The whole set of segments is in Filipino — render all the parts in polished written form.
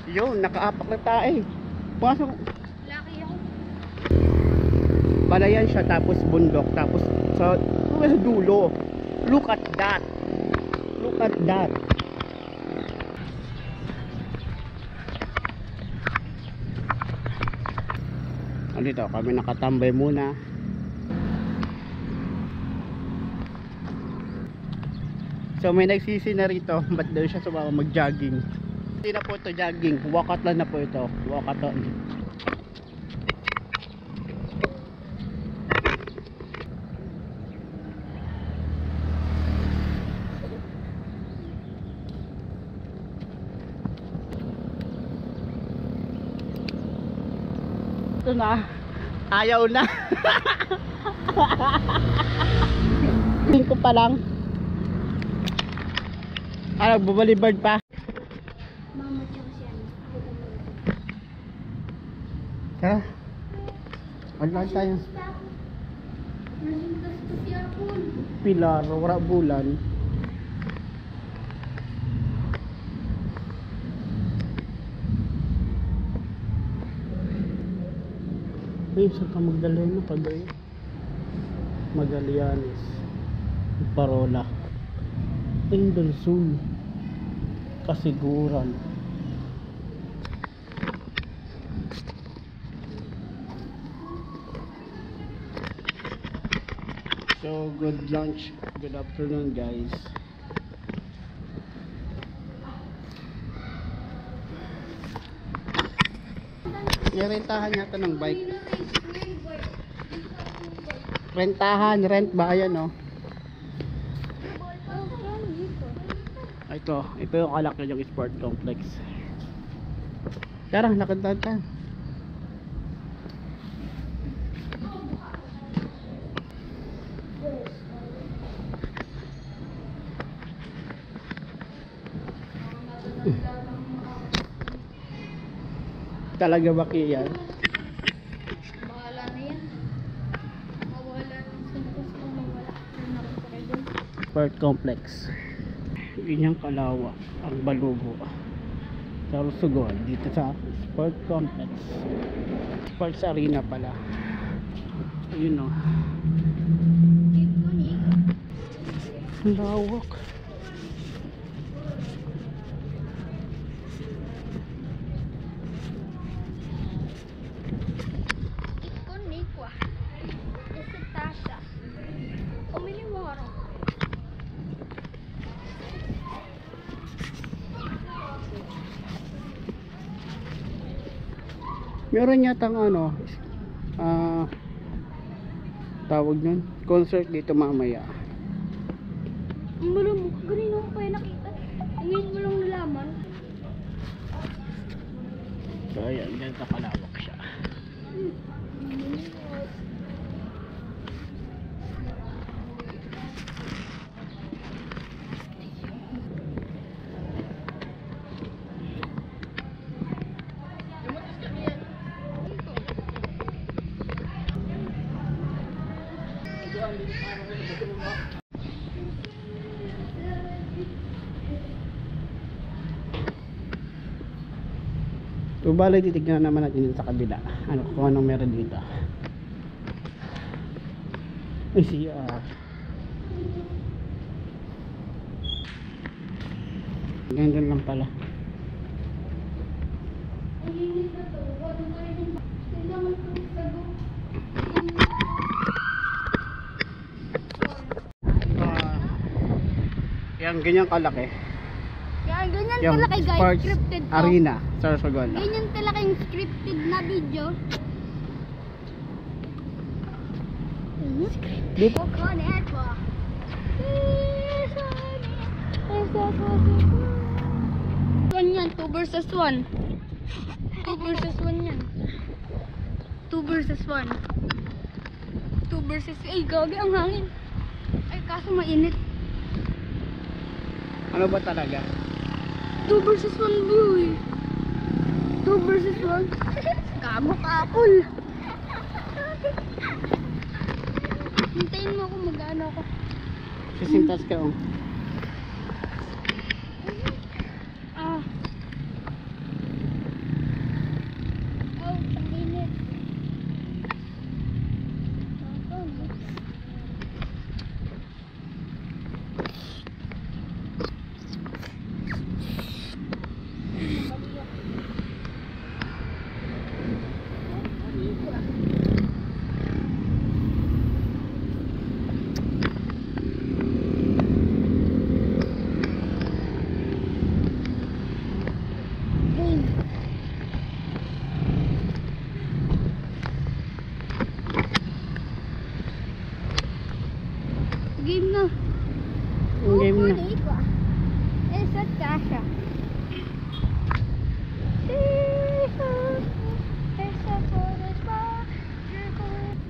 Yun, nakaapak na tayo. Pasok. Laki ako. Palayan siya tapos bundok tapos sa dulo. Look at that. Look at that. Dito kami nakatambay muna. So may nagsisi na rito. Ba't daw siya sumama mag-jogging? Hindi na po ito jogging. Walkathon na po ito. Walkathon. Ito na. Ayaw na. Tingin ko pa lang. Nagbabalibard pa. Mama tsaka siya. Tara. Wala tayo. Nalindas ko si Arpon. Pilar, wala bulan. Ay, saan ka magdala na pagay? Magallanes. Parola. Angel Sul. Kasiguran. So, good lunch. Good afternoon, guys. Rentahan yata ng bike. Rentahan, rent ba? Ayan, oh. Ito yung kalaki yung sport complex. Tara, nakantad tayo. Talaga ba kaya? Bahala na yan. Mawala ng suntos kung mawala. Sport complex. Ganyang kalawak ang Balugo. Sa Sorsogon dito sa sport complex. Sports arena pala. Ayun, oh. Ang lawak. Ikonikwa. Ito Tasha. Umiliwara. Meron yatang ano, tawag nun, concert dito mamaya. Ang malam mo, ganun ako kaya nakita. Ngayon mo lang nalaman. So ayan, ganito kalawak siya. So bali titignan naman natin sa kabila kung anong meron dito. Ay siya. Ganyan lang pala. Yan ganyan kalaki. Kaya ganyan Yung talaki guys, sports scripted to. arena sa Sorsogon. Ganyan talaga yung scripted na video. Dito. Ganyan, 2 versus 1. 2 versus 1 yan. 2 versus 1. 2 versus... Ay, gagi ang hangin. Ay, kaso mainit. Ano ba talaga? 2 versus 1 boy. 2 versus 1. Gago ka, apple. Hintayin mo ako, mag-ano ako. Sisintas ka, oh. Ah.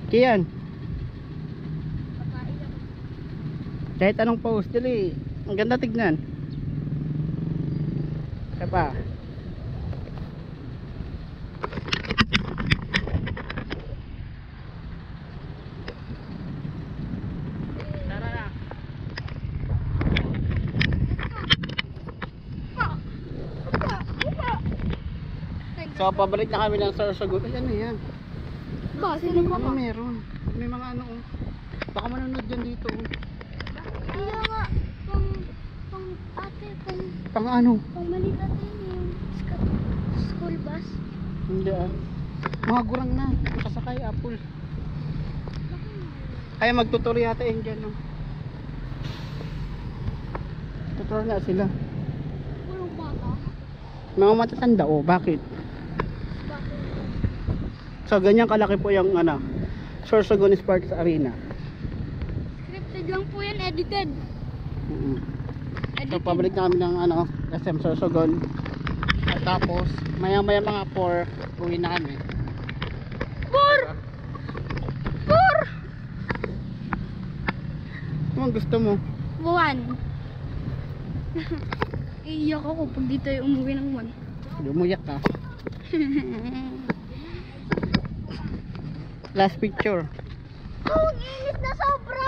Kian. Kahit anong pose, dali. Ang ganda tignan. Isa pa. Tara na. So, pabalik na kami ng Sorsogon. Ay, ano yan? Ba, sino Ano meron? May mga ano, oh. Baka manonood dyan dito, oh. Kaya nga, pang ate, Pang ano? pang maliit ate yung school bus. Hindi ah. Mga gurang na. Kasakay, apple. Ay, magtutur yata yun dyan, no? Tutur na sila. Walang bata. Mga matatanda, oh. Bakit? Bakit? So, ganyan kalaki po yung, ano, Sorsogon Sports Arena. Scripted lang po yan, edited. So, pabalik na kami ng, ano, SM Sorsogon. At tapos, maya-maya mga 4, uwi na kami. Por! Ano ang gusto mo? Buwan. Iiyak ako pag dito yung umuwi ng buwan. Umuyak ka. Last picture. Oh, init na sobra!